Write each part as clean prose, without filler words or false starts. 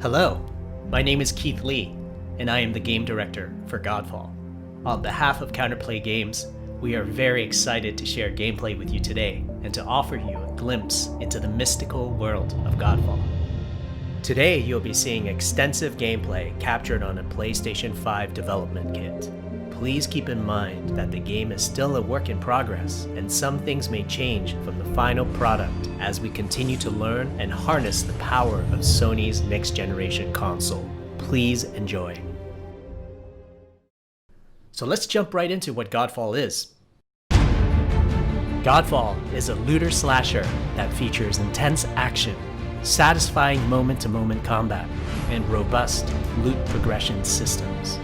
Hello, my name is Keith Lee, and I am the game director for Godfall. On behalf of Counterplay Games, we are very excited to share gameplay with you today and to offer you a glimpse into the mystical world of Godfall. Today, you'll be seeing extensive gameplay captured on a PlayStation 5 development kit. Please keep in mind that the game is still a work in progress, and some things may change from the final product as we continue to learn and harness the power of Sony's next-generation console. Please enjoy. So let's jump right into what Godfall is. Godfall is a looter slasher that features intense action, satisfying moment-to-moment combat, and robust loot progression systems.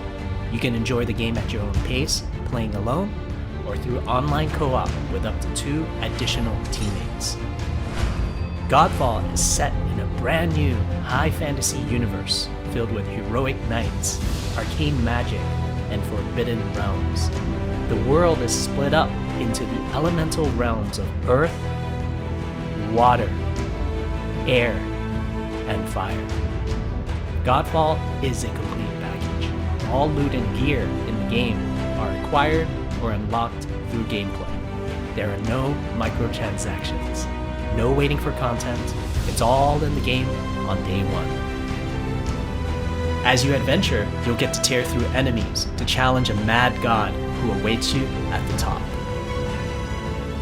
You can enjoy the game at your own pace, playing alone, or through online co-op with up to 2 additional teammates. Godfall is set in a brand new high fantasy universe filled with heroic knights, arcane magic, and forbidden realms. The world is split up into the elemental realms of earth, water, air, and fire. Godfall is a complete package. All loot and gear in the game are acquired or unlocked through gameplay. There are no microtransactions, no waiting for content. It's all in the game on day one. As you adventure, you'll get to tear through enemies to challenge a mad god who awaits you at the top.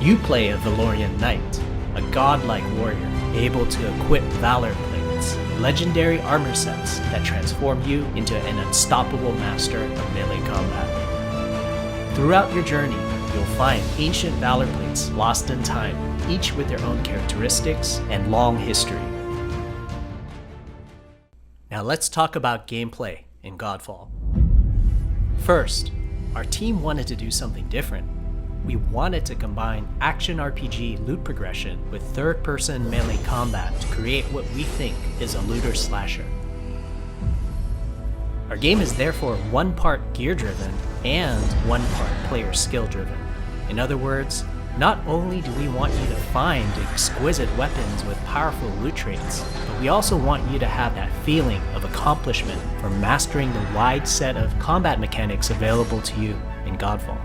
You play a Valorian knight, a godlike warrior able to equip valor plates, legendary armor sets that transform you into an unstoppable master of melee combat. Throughout your journey, you'll find ancient valor plates lost in time, each with their own characteristics and long history. Now let's talk about gameplay in Godfall. First, our team wanted to do something different. We wanted to combine action RPG loot progression with third-person melee combat to create what we think is a looter slasher. Our game is therefore one part gear-driven and one part player skill-driven. In other words, not only do we want you to find exquisite weapons with powerful loot traits, but we also want you to have that feeling of accomplishment for mastering the wide set of combat mechanics available to you in Godfall.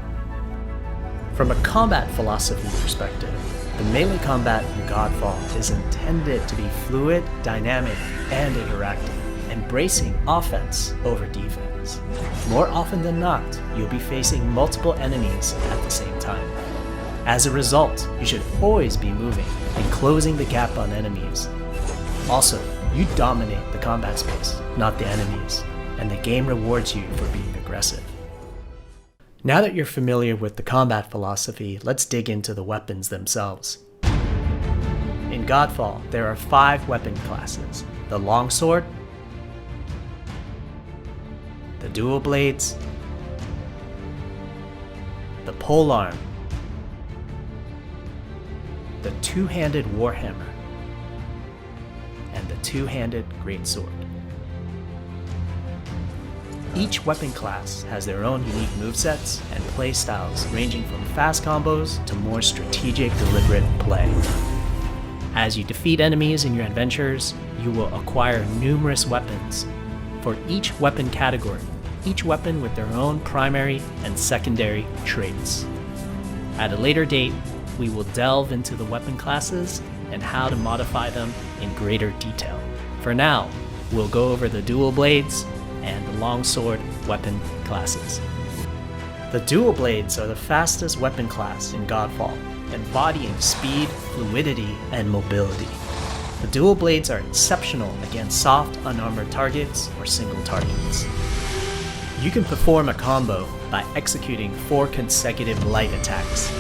From a combat philosophy perspective, the melee combat in Godfall is intended to be fluid, dynamic, and interactive, embracing offense over defense. More often than not, you'll be facing multiple enemies at the same time. As a result, you should always be moving and closing the gap on enemies. Also, you dominate the combat space, not the enemies, and the game rewards you for being aggressive. Now that you're familiar with the combat philosophy, let's dig into the weapons themselves. In Godfall, there are 5 weapon classes: the Longsword, the Dual Blades, the Polearm, the Two-Handed Warhammer, and the Two-Handed Greatsword. Each weapon class has their own unique movesets and playstyles ranging from fast combos to more strategic, deliberate play. As you defeat enemies in your adventures, you will acquire numerous weapons for each weapon category, each weapon with their own primary and secondary traits. At a later date, we will delve into the weapon classes and how to modify them in greater detail. For now, we'll go over the Dual Blades and the Longsword weapon classes. The Dual Blades are the fastest weapon class in Godfall, embodying speed, fluidity, and mobility. The Dual Blades are exceptional against soft, unarmored targets or single targets. You can perform a combo by executing 4 consecutive light attacks.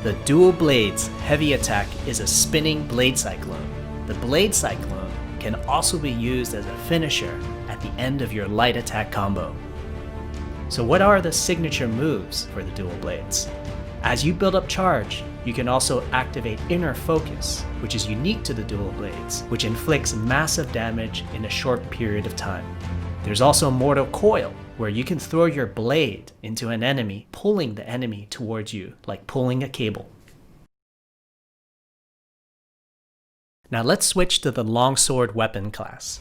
The Dual Blades heavy attack is a spinning blade cyclone. The blade cyclone can also be used as a finisher at the end of your light attack combo. So what are the signature moves for the Dual Blades? As you build up charge, you can also activate Inner Focus, which is unique to the Dual Blades, which inflicts massive damage in a short period of time. There's also Mortal Coil, where you can throw your blade into an enemy, pulling the enemy towards you, like pulling a cable. Now let's switch to the Longsword weapon class.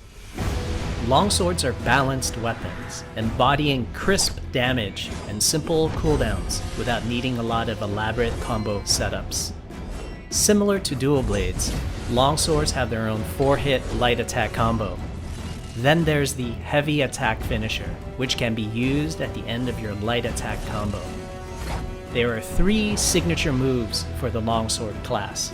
Longswords are balanced weapons, embodying crisp damage and simple cooldowns without needing a lot of elaborate combo setups. Similar to dual blades, longswords have their own 4-hit light attack combo. Then there's the heavy attack finisher, which can be used at the end of your light attack combo. There are 3 signature moves for the longsword class.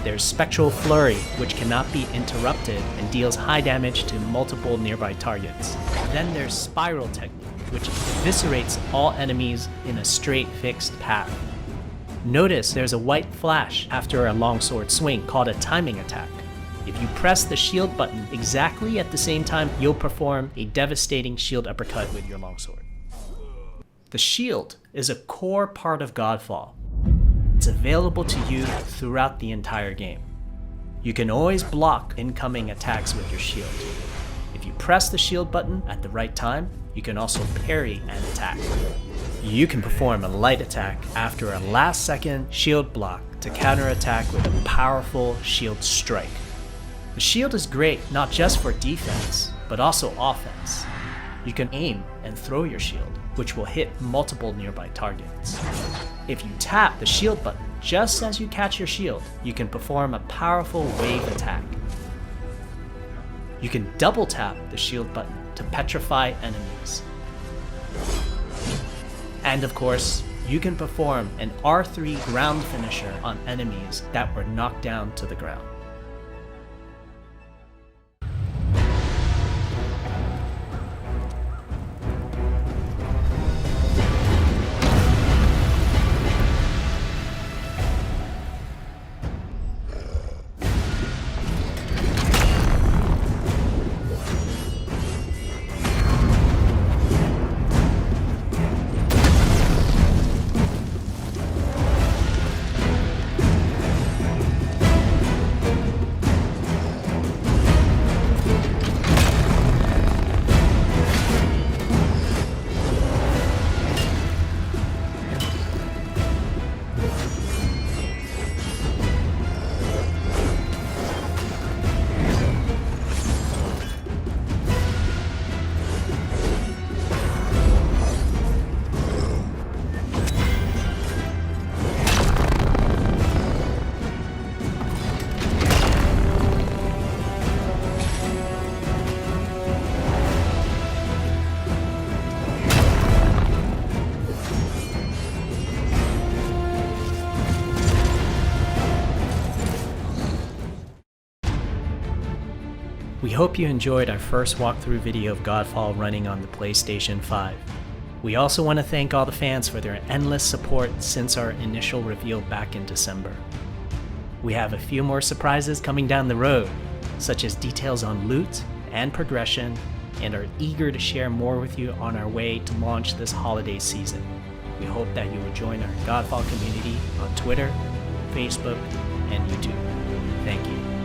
There's Spectral Flurry, which cannot be interrupted and deals high damage to multiple nearby targets. Then there's Spiral Technique, which eviscerates all enemies in a straight fixed path. Notice there's a white flash after a longsword swing called a timing attack. If you press the shield button exactly at the same time, you'll perform a devastating shield uppercut with your longsword. The shield is a core part of Godfall. It's available to you throughout the entire game. You can always block incoming attacks with your shield. If you press the shield button at the right time, you can also parry an attack. You can perform a light attack after a last-second shield block to counterattack with a powerful shield strike. The shield is great not just for defense, but also offense. You can aim and throw your shield, which will hit multiple nearby targets. If you tap the shield button just as you catch your shield, you can perform a powerful wave attack. You can double tap the shield button to petrify enemies. And of course, you can perform an R3 ground finisher on enemies that were knocked down to the ground. We hope you enjoyed our first walkthrough video of Godfall running on the PlayStation 5. We also want to thank all the fans for their endless support since our initial reveal back in December. We have a few more surprises coming down the road, such as details on loot and progression, and are eager to share more with you on our way to launch this holiday season. We hope that you will join our Godfall community on Twitter, Facebook, and YouTube. Thank you.